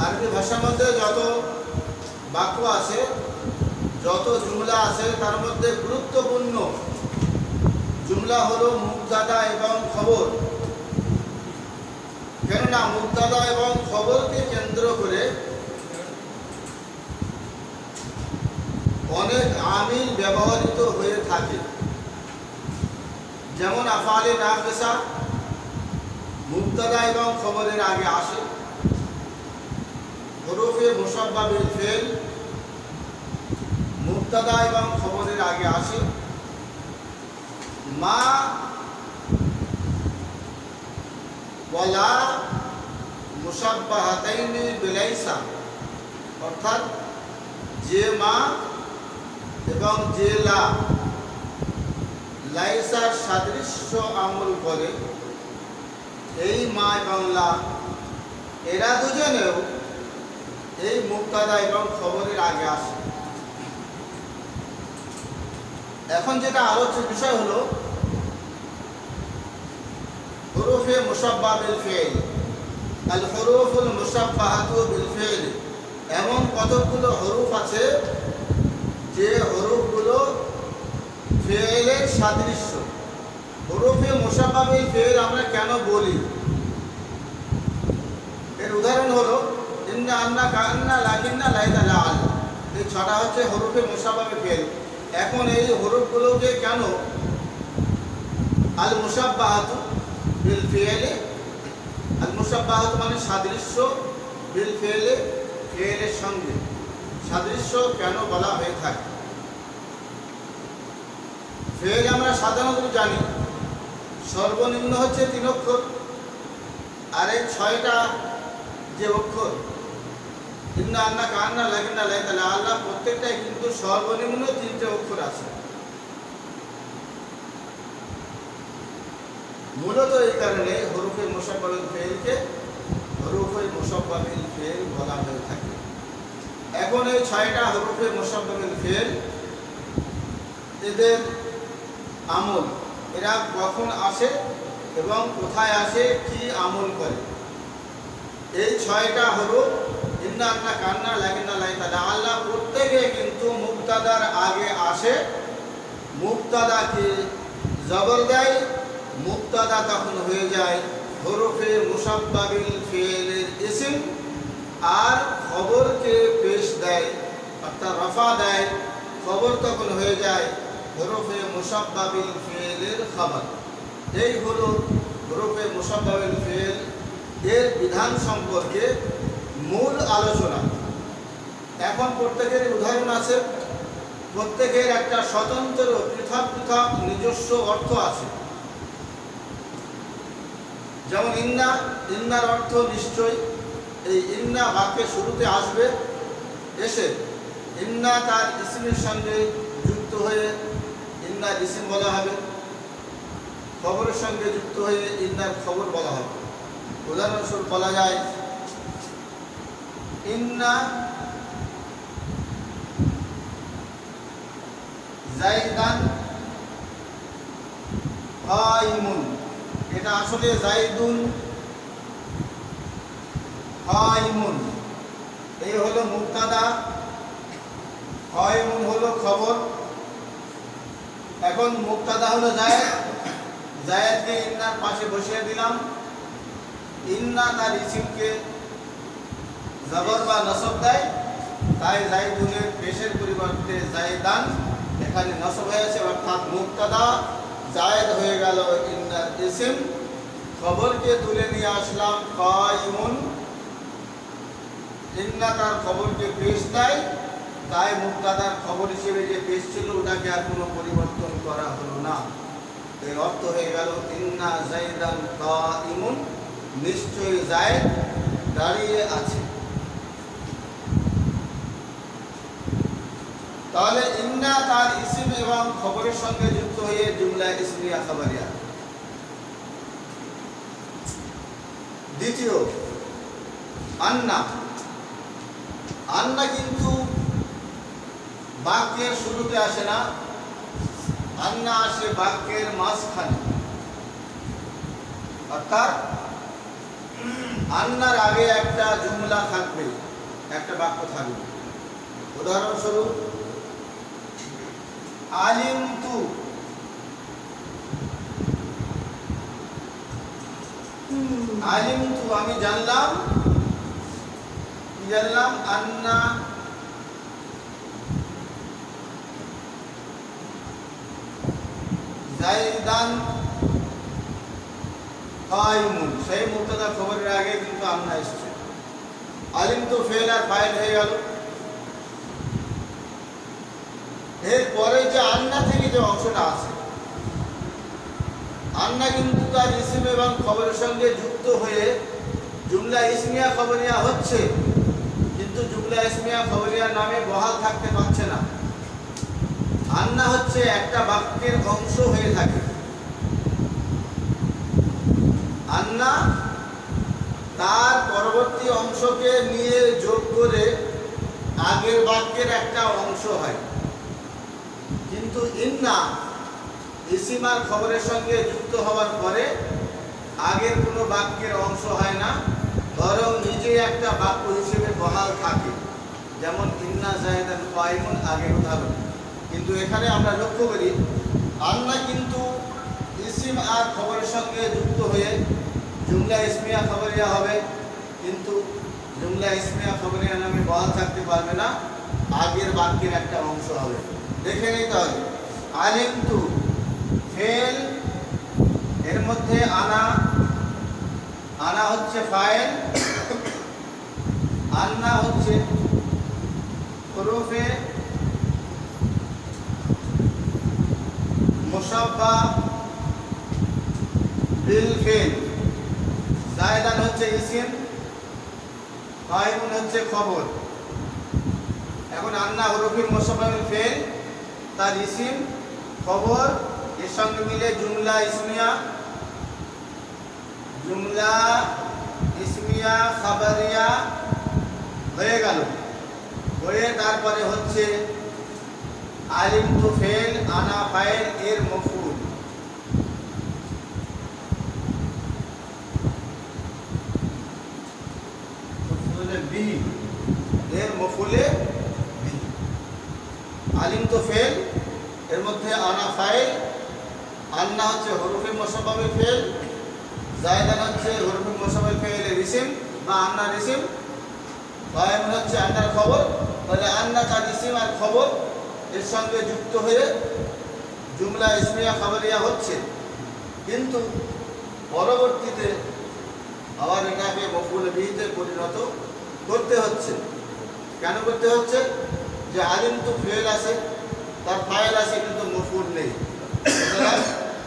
আরবি ভাষার মধ্যে যত বাক্য আছে, যত জুমলা আছে, তার মধ্যে গুরুত্বপূর্ণ জুমলা হলো মুবতাদা এবং খবর। কেননা মুবতাদা এবং খবরকে কেন্দ্র করে অনেক আমিল ব্যবহৃত হয়ে থাকে। যেমন আফআলে নাকিসা মুবতাদা এবং খবরের আগে আসে। হুরুফে মুশাব্বাহ বিল ফিল মুবতাদা এবং খবরের আগে আসে। মা ওয়ালা মুশাব্বাহাতাইনি বিলাইসা, অর্থাৎ যে মা এবং যে লা লাইসার সাদৃশ্য আমল করে, এই মা এবং লা এরা দুজনেও এই মুবতাদা এবং খবরের আগে আসে। এখন যেটা আলোচ্য বিষয় হলো হুরুফে মুশাব্বাহ বিল ফিল। আল হুরুফুল মুশাব্বাহাতু বিল ফিল, এমন কতগুলো হরুফ আছে যে হরুফগুলো ফিলের সাদৃশ্য। হুরুফে মুশাব্বাহ বিল ফিল আমরা কেন বলি, এর উদাহরণ হলো ইন্না, আন্না, কান্না, লাকিন্না, লাইতা, লাআল। এই ছটা হচ্ছে হরুফে মুশাব্বাহ বিল ফিল। এখন এই হরুফগুলোকে কেন আল মুশাব্বাহাতু বিল ফিল, আল মুশাব্বাহাতু মানে সাদৃশ্য, বিল ফিল ফিলের সঙ্গে সাদৃশ্য কেন বলা হয়ে থাকে? ফিল আমরা সাধারণত জানি সর্বনিম্ন হচ্ছে 3 অক্ষর, আর এই 6টা যে অক্ষর ইন্না, আন্না, কান্না, লাকিন্না, লাইতা, লাআল, প্রত্যেকটাই কিন্তু সর্বনিম্ন 3টে অক্ষর আছে। মূলত এই কারণে হরুফে মুশাব্বাহ বিল ফিলকে হরুফে মুশাব্বাহ বিল ফিল বলা হয়ে থাকে। এখন এই 6টা হরুফে মুশাব্বাহ বিল ফিল, এদের আমল, এরা কখন আসে এবং কোথায় আসে, কি আমল করে? এই 6টা হরুফ ইন্না, আন্না, কান্না, লাকিন্না, লাইতা, লাআল প্রত্যেকে কিন্তু মুবতাদার আগে আসে। মুবতাদাকে জবর দেয়, মুবতাদা তখন হয়ে যায় হরুফে মুশাব্বাহ বিল ফিলের ইসম, আর খবরকে পেশ দেয় অর্থাৎ রফা দেয়, খবর তখন হয়ে যায় হরুফে মুশাব্বাহ বিল ফিলের খবর। এই হলো হরুফে মুশাব্বাহ বিল ফিল এর বিধান সম্পর্কে মূল আলোচনা। এখন প্রত্যেকের উদাহরণ আছে, প্রত্যেকের একটা স্বতন্ত্র পৃথক পৃথক নিজস্ব অর্থ আছে। যেমন ইন্না, ইন্নার অর্থ নিশ্চয়। এই ইন্না বাক্যের শুরুতে আসবে, এসে ইন্না তার ইসমের সঙ্গে যুক্ত হয়ে ইন্নার ইসম বলা হবে, খবরের সঙ্গে যুক্ত হয়ে ইন্নার খবর বলা হবে। উদাহরণস্বরূপ বলা যায় ইন্না যাইদান কাইমুন, এটা আসলে যাইদুন কাইমুন, এই হলো মুবতাদা, কাইমুন হলো খবর। এখন মুবতাদা হলো যায়েদ, যায়েদকে ইন্নার পাশে বসিয়ে দিলাম। ইন্না তার ইসিমকে জবর বা নসব দেয়, তাই যাইদুনের পেশের পরিবর্তে যাইদান এখানে নসব হয়েছে, অর্থাৎ মুবতাদা যায়েদ হয়ে গেল ইন্নার ইসম। খবরকে তুলে নিয়ে আসলাম কাইমুন, ইন্না তার খবরকে পেশ দেয়, তাই মুবতাদার খবর হিসেবে যে পেশ ছিল ওটাকে আর কোনো পরিবর্তন করা হলো না। এর অর্থ হয়ে গেল ইন্না যাইদান কাইমুন, নিশ্চয়ই যায়েদ দাঁড়িয়ে আছে। তাহলে ইন্না তার ইসম এবং খবরের সঙ্গে যুক্ত হয়ে জুমলা ইসমিয়া খাবারিয়া। দ্বিতীয় আন্না, আন্না কিন্তু বাক্যের শুরুতে আসে না, আন্না আসে বাক্যের মাঝখানে। অর্থাৎ আন্নার আগে একটা জুমলা থাকবে, একটা বাক্য থাকবে। উদাহরণস্বরূপ আলিমতু, আলিমতু আমি জানলাম, কি জানলাম? আন্না জাইদান কায়িমুন। সেই মুবতাদা খবরের আগে কিন্তু আন্না এসেছে। আলিমতু ফেল আর ফাইল হয়ে গেল। এরপরে যে আন্না থেকে যে অংশটা আছে, আন্না কিন্তু তার ইসম এবং খবরের সঙ্গে যুক্ত হয়ে জুমলা ইসমিয়া খবরিয়া হচ্ছে, কিন্তু জুমলা ইসমিয়া খবরিয়া নামে বহাল থাকতে পারছে না। আন্না হচ্ছে একটা বাক্যের অংশ হয়ে থাকে। আন্না তার পরবর্তী অংশকে নিয়ে যোগ করে আগের বাক্যের একটা অংশ হয়, কিন্তু ইন্না ইসিম আর খবরের সঙ্গে যুক্ত হওয়ার পরে আগের কোনো বাক্যের অংশ হয় না, বরং নিজেই একটা বাক্য হিসেবে বহাল থাকে। যেমন ইন্না জাহিদান কায়িমুন আগের উদাহরণ। কিন্তু এখানে আমরা লক্ষ্য করি আন্না কিন্তু ইসিম আর খবরের সঙ্গে যুক্ত হয়ে জুমলা ইসমিয়া খবরিয়া হবে, কিন্তু জুমলা ইসমিয়া খবরিয়া নামে বহাল থাকতে পারবে না, আগের বাক্যের একটা অংশ হবে। দেখে নিতে হবে আলিমতু ফেল, এর মধ্যে আনা, আনা হচ্ছে ফাইল, আন্না হচ্ছে হুরুফে মুশাব্বা বিল ফেল, জায়দান হচ্ছে ইসিম, কায়িমুন হচ্ছে খবর। এখন আন্না হুরুফে মুশাব্বা বিল ফেল, তার ইসিম খবর, এর সঙ্গে মিলে জুমলা ইসমিয়া, জুমলা ইসমিয়া খাবারিয়া হয়ে গেল। হয়ে তারপরে হচ্ছে আলিমতু ফেল, আনা ফাইল, এর মফউল। বিহি, এর মফউলে বিহি। আলিমতু ফেল, এর মধ্যে আনা ফাইল, আন্না হচ্ছে হুরুফে মুশাব্বা বিল ফেল, জায়দান হচ্ছে হুরুফে মুশাব্বা বিল ফেলের ইসিম বা আন্নার ইসিম, কায়িমুন হচ্ছে আন্নার খবর। তাহলে আন্না তার ইসিম আর খবর এর সঙ্গে যুক্ত হয়ে জুমলা ইসমিয়া খবরিয়া হচ্ছে, কিন্তু পরবর্তীতে আবার এটাকে মফউল বিহিতে পরিণত করতে হচ্ছে। কেন করতে হচ্ছে? যে আলিমতু ফেল আছে, তার ফাইল আছে, কিন্তু মফউল নেই।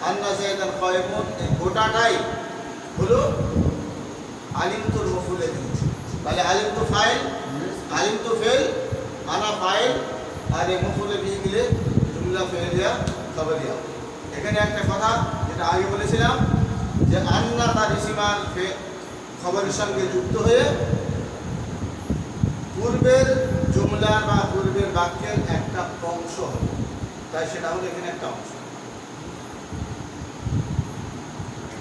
আন্না জাইদান কায়িমুন, এই গোটাটাই হলো আলিমতুর মফউলে দিয়েছে। তাহলে আলিমতু ফাইল, আলিমতু ফেল, আনা ফাইল, আর এই মফউলে বিহি মিলে জুমলা ফেলিয়া খবরিয়া। এখানে একটা কথা যেটা আগে বলেছিলাম যে আন্না তার ইসিম আর খবরের সঙ্গে যুক্ত হয়ে পূর্বের জুমলা বা পূর্বের বাক্যের একটা অংশ হবে, তাই সেটা হলো এখানে একটা অংশ।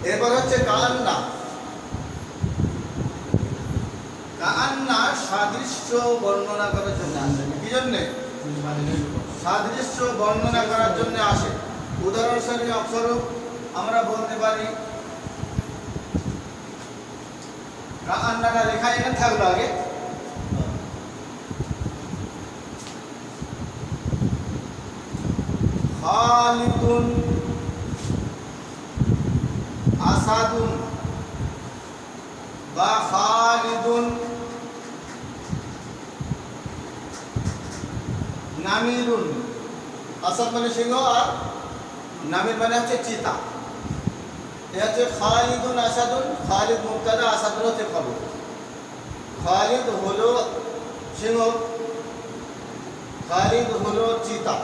এরপর হচ্ছে কান্না। কান্না সাদৃশ্য বর্ণনা করার জন্য আসে। কি জন্যে? সাদৃশ্য বর্ণনা করার জন্য আসে। উদাহরণস্বরূপ আমরা বলতে পারি, কান্নাটা লেখা এখানে থাকলো আগে, খালিদুন আসাদুন বা খালিদুন নামিরুন। আসাদ মানে সিংহ আর নামির মানে হচ্ছে চিতা। এ হচ্ছে খালিদুন আসাদুন, খালিদ মুবতাদা, আসাদুন হচ্ছে খবর। খালিদ হলো সিংহ, খালিদ হলো চিতা।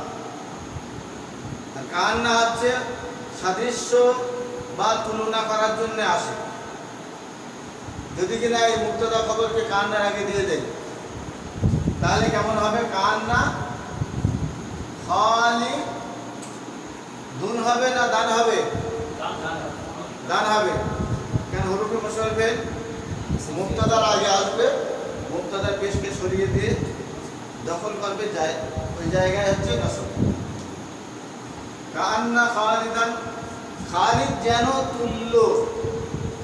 আর কান্না হচ্ছে সাদৃশ্য বা তুলনা করার জন্য আসে। যদি কিনা এই মুবতাদা খবরকে কান্নার আগে দিয়ে দেয় তাহলে কেমন হবে? কান্না খালিদুন হবে না দান হবে? দান হবে। কেন? হুরুফে মুশাব্বা ফেল, মুক্তাদার আগে আসবে, মুক্তাদার পেশকে সরিয়ে দিয়ে দখল করবে যায়, ওই জায়গায় হচ্ছে নসব। কান্না খালিদান, খালিদ যেন তুল্য,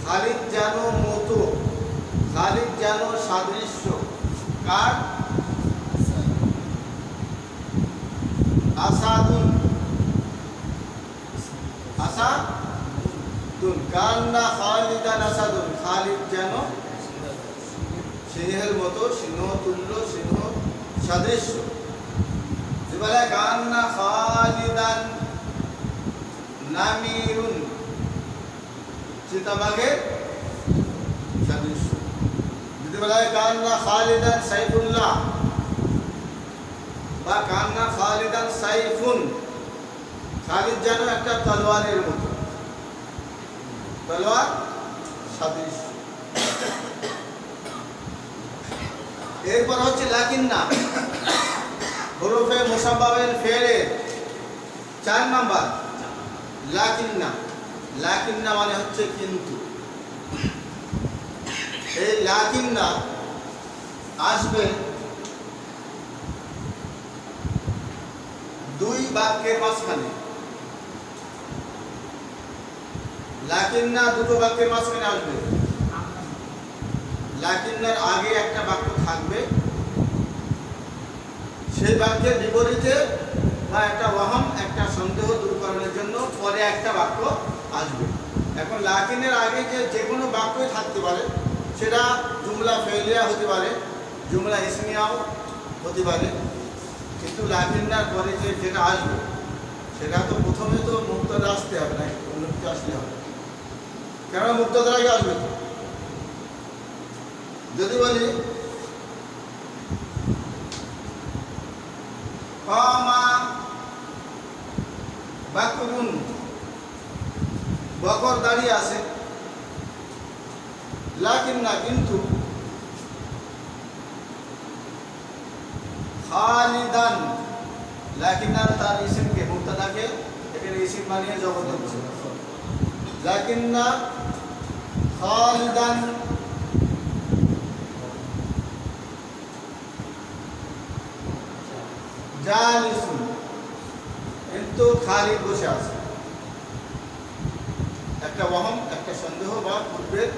খালিদ যেন মতো, খালিদ যেন সাদৃশ্য, কার? আসাদুন, আসাদুন, কান্না খালিদান আসাদুন, খালিদ যেন সিংহের মতো, সিংহ তুল্য, সিংহ সাদৃশ্য। বলে কান্না খালিদান নামিরুন, চিতাবাঘের সাদৃশ্য। যদি বলা হয় কান্না খালিদান সাইফুল্লাহ বা কান্না খালিদান সাইফুন, খালিদ যেন একটা তলোয়ারের মতো, তলোয়ার সাদৃশ্য। এরপর হচ্ছে লাকিন্না, হরফে মুসাব্বাবের ফেলের 4 নাম্বার লাকিন্না। লাকিন্না মানে হচ্ছে কিন্তু। এই লাকিন্না আসবে 2 বাক্যের মাঝখানে। লাকিন্না 2 বাক্যের মাঝখানে আসবে। লাকিন্নার আগে একটা বাক্য থাকবে, সেই বাক্যের বিপরীতে বা একটা ওয়াহাম, একটা সন্দেহ দূরকরণের জন্য পরে একটা বাক্য আসবে। এখন লাকিনের আগে যে কোনো বাক্যই থাকতে পারে, সেটা জুমলা ফেলিয়া হতে পারে, জুমলা ইসমিয়াও হতে পারে, কিন্তু লাকিন্নার পরে যেটা আসবে সেটা তো প্রথমে তো মুক্তাদা আসতে হবে, না অন্য কিছু আসলে হবে। কেন মুক্তাদার আগে আসবে? যদি বলি কামা বাকরুন, বকর দাঁড়িয়ে আছে, লাকিন্না কিন্তু খালিদান, লাকিন্না তার ইসিমকে, মুক্তাদাকে এখানে ইসিম বানিয়ে জগৎ হচ্ছে। লাকিন্না খালিদান জালিসুন, কিন্তু খালিদ বসে আছে। একটা ওয়াহাম, একটা সন্দেহ বা পূর্বের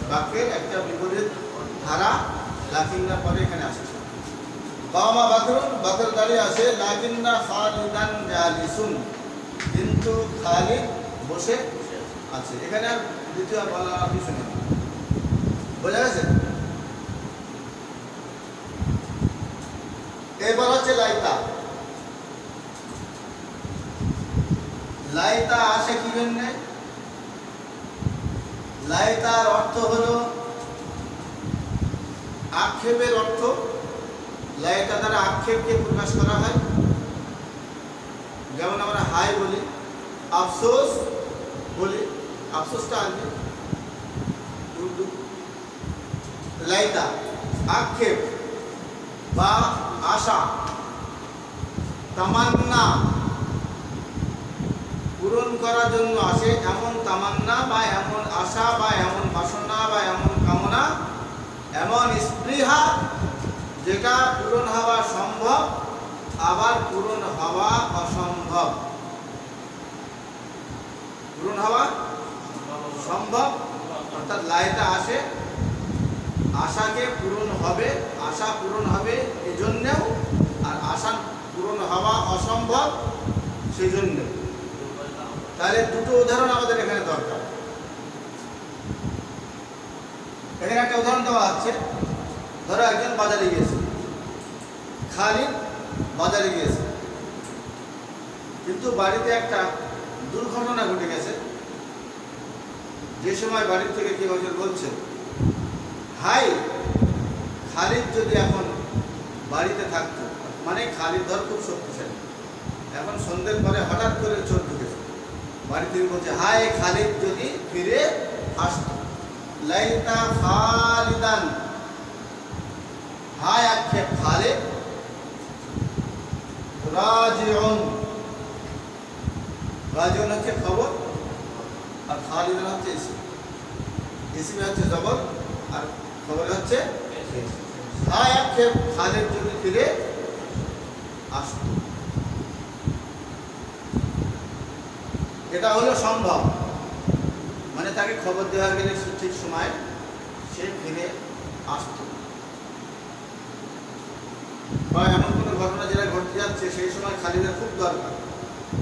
বাক্যের একটা বিপরীত ধারা লাকিন্নার পরে এখানে আসছে। কামা বাকরুন, বাকর দাঁড়িয়ে আছে, লাকিন্না খালিদান জালিসুন, কিন্তু খালিদ বসে আছে। এখানে আর দ্বিতীয় বলা কিছু নেই, বোঝা গেছে? এরপর হচ্ছে লাইতা। লাইতা আসে কি জন্যে? লাইতার অর্থ হলো আক্ষেপের অর্থ। লাইতা দ্বারা আক্ষেপকে প্রকাশ করা হয়। যেমন আমরা হাই বলি, আফসোস বলি, আফসোসটা আসবে উর্দু। লাইতা আক্ষেপ বা আশা, তামান্না পূরণ করার জন্য আসে। এমন তামান্না বা এমন আশা বা এমন বাসনা বা এমন কামনা, এমন স্পৃহা যেটা পূরণ হওয়া সম্ভব আবার পূরণ হওয়া অসম্ভব। পূরণ হওয়া সম্ভব অর্থাৎ লাইটা আসে আশাকে পূরণ হবে, আশা পূরণ হবে এজন্যেও, আর আশা পূরণ হওয়া অসম্ভব সেই জন্য। তাহলে 2টো উদাহরণ আমাদের এখানে দরকার। এখানে একটা উদাহরণ দেওয়া আছে। ধরো একজন বাজারে গিয়েছে, খালিদ বাজারে গিয়েছে, কিন্তু বাড়িতে একটা দুর্ঘটনা ঘটে গেছে। যে সময় বাড়ির থেকে কেউ একজন বলছে, হাই খালিদ যদি এখন বাড়িতে থাকতো, মানে খালিদ ধর খুব শক্তিশালী, এখন সন্ধ্যের পরে হঠাৎ করে চোর ঢুকেছে, বাড়ি থেকে বলছে হাই খালিদ যদি ফিরে আসতো। লাইতা খালিদান, হাই আক্ষেপ খালিদ, রাজিউন, রাজিউন হচ্ছে খবর, আর খালিদান হচ্ছে ইসিম। ইসিমে হচ্ছে জবর, আর খবরে হচ্ছে হায় আক্ষেপ খালেদ যদি ফিরে আসত। এটা হলো সম্ভব, মানে তাকে খবর দেওয়া গেলে ঠিক সময় সে ফিরে আসত। বা এমন কোনো ঘটনা যেটা ঘটতে যাচ্ছে সেই সময় খালিদের খুব দরকার,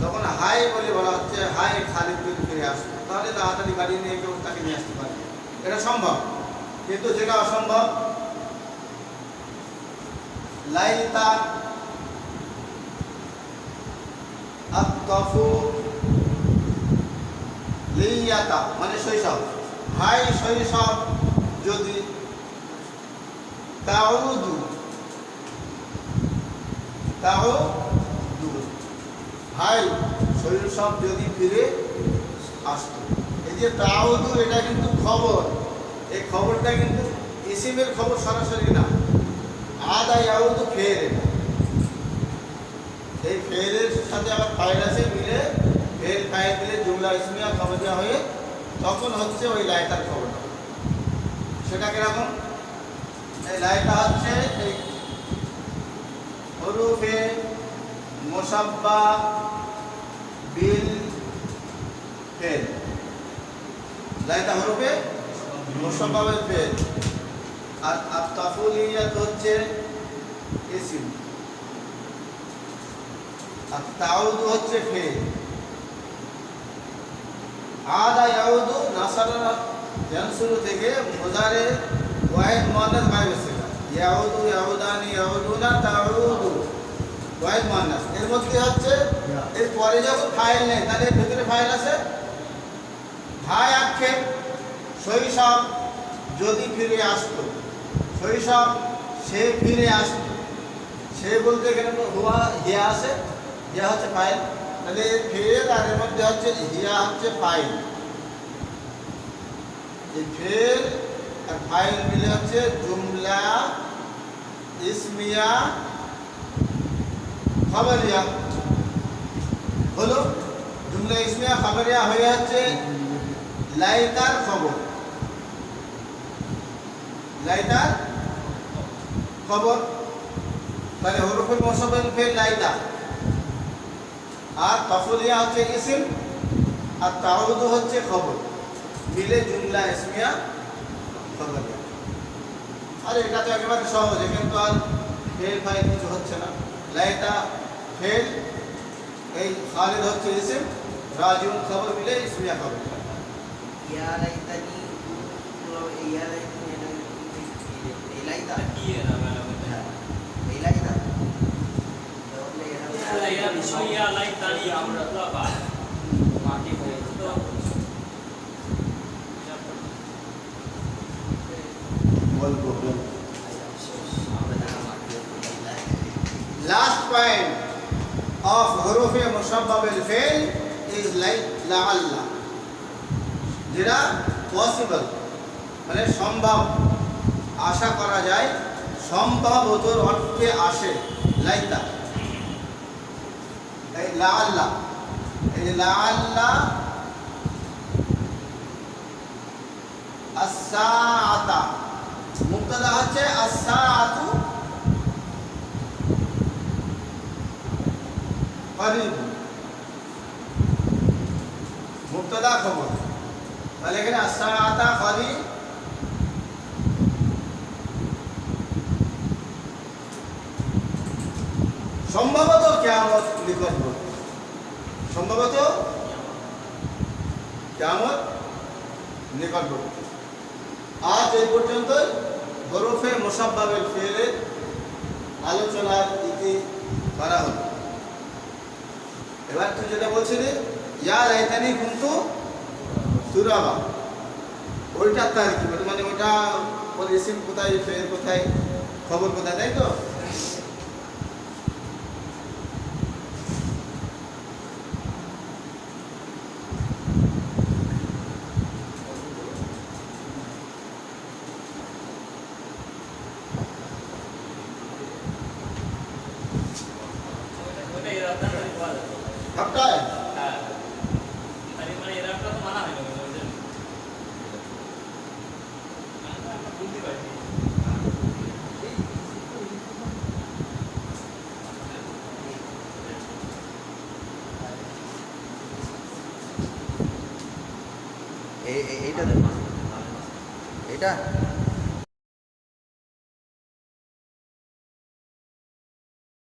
তখন হাই বলে বলা হচ্ছে হাই খালিদ যদি ফিরে আসতো, তাহলে তাড়াতাড়ি গাড়ি নিয়ে কেউ তাকে নিয়ে আসতে পারে, এটা সম্ভব। কিন্তু যেটা অসম্ভব, লাইতা আত্তাফু লিয়াতা মানে শৈশব, হাই শৈশব যদি তাউদু হাই শৈশব যদি ফিরে আসতো। এই যে তাউদু এটা কিন্তু খবর, এই খবরটা কিন্তু ইসিমের খবর সরাসরি না, আদা ইয়াউদু ফের, এই ফেরের সাথে আবার ফাইল আছে মিলে ফের ফাইল দিলে জুমলা ইসমিয়া খবরিয়া হয়ে তখন হচ্ছে ওই লাইতার খবরটা। সেটা কিরকম? এই লাইটা হচ্ছে এই হরুফে মুসাব্বা বিল ফেল, লাইতা হরুফে মুসাব্বা বিল ফেল, আর আত্তাফুলিয়াত হচ্ছে ইসম, আর তাউদু হচ্ছে ফেল। আদা ইয়াউদু নাসারা ইয়ানসুরু থেকে মুজারে ওয়াহিদ মুআন্নাস গায়েব এসেছে, ইয়াউদু ইয়াউদানি ইয়াউদুনা তাউদু ওয়াহিদ মুআন্নাস। এর মধ্যে হচ্ছে এর পরে যখন ফাইল নেই তাহলে এর ভিতরে ফাইল আছে। হায় আক্ষেপ শৈশব যদি ফিরে আসতো, শৈশব সে ফিরে আসতো, সে বলতে এখানে হুয়া হিয়া আছে, হিয়া হচ্ছে ফাইল, তাহলে ফের আর এর মধ্যে হচ্ছে হিয়া হচ্ছে ফাইল, এই ফের আর ফাইল মিলে হচ্ছে জুমলা ইসমিয়া খবরিয়া হলো। জুমলা ইসমিয়া খবরিয়া হয়ে হচ্ছে লাইতার খবর, লাইতার খবর, তাহলে হরফে মুসাব্বা বিল ফেল লাইতা, আর তাফুলিয়া হচ্ছে ইসম, আর তাউদু হচ্ছে খবর, মিলে জুমলা ইসমিয়া খবরিয়া। আর এটা তো একেবারে সহজ, এখানে তো আর ফেল ফাইল কিছু হচ্ছে না। লাইতা ফেল, এই খালিদ হচ্ছে ইসম, রাজিউন খবর মিলে ইসমিয়া খবর। ইয়া লাইতানি ইয়া লাইতানি এই লাইতা কি এরা বলা হ্যাঁ এই লাইতা বলে এরা বিষয়া লাইতানি আমরা তো বা মাটি হয়ে তো বলবো আমরা দেখা মাটি last point of hurufe mushabbah bil fi'l is like la'alla, যেটা পসিবল মানে সম্ভব, আশা করা যায়, সম্ভবতর অর্থে আসে লাইতা। এই লাআল্লা, এই যে লাআল্লা as-সাআতা, মুবতাদা হচ্ছে as-সাআতু করিব, মুবতাদা খবর, তাহলে এখানে as-সাআতা করিব, সম্ভবত কিয়ামত নিকটবর্তী, সম্ভবত কিয়ামত নিকটবর্তী। আজ এই পর্যন্ত হরফে মুসাব্বা বিল ফি'লের আলোচনার ইতি করা হলো। এবার তুই যেটা বলছিলি ইয়া লাইতানি কুনতু তুরাবা, ওইটা তার কি মানে ওটা ওর ইসিম কোথায়, ফের কোথায়, খবর কোথায়, তাই তো? ওটা এরা আপনারা বলা যায় সবটাই হ্যাঁ, মানে এরা আপনারা তো মানা হয় না বুঝলেন। এইটা এটা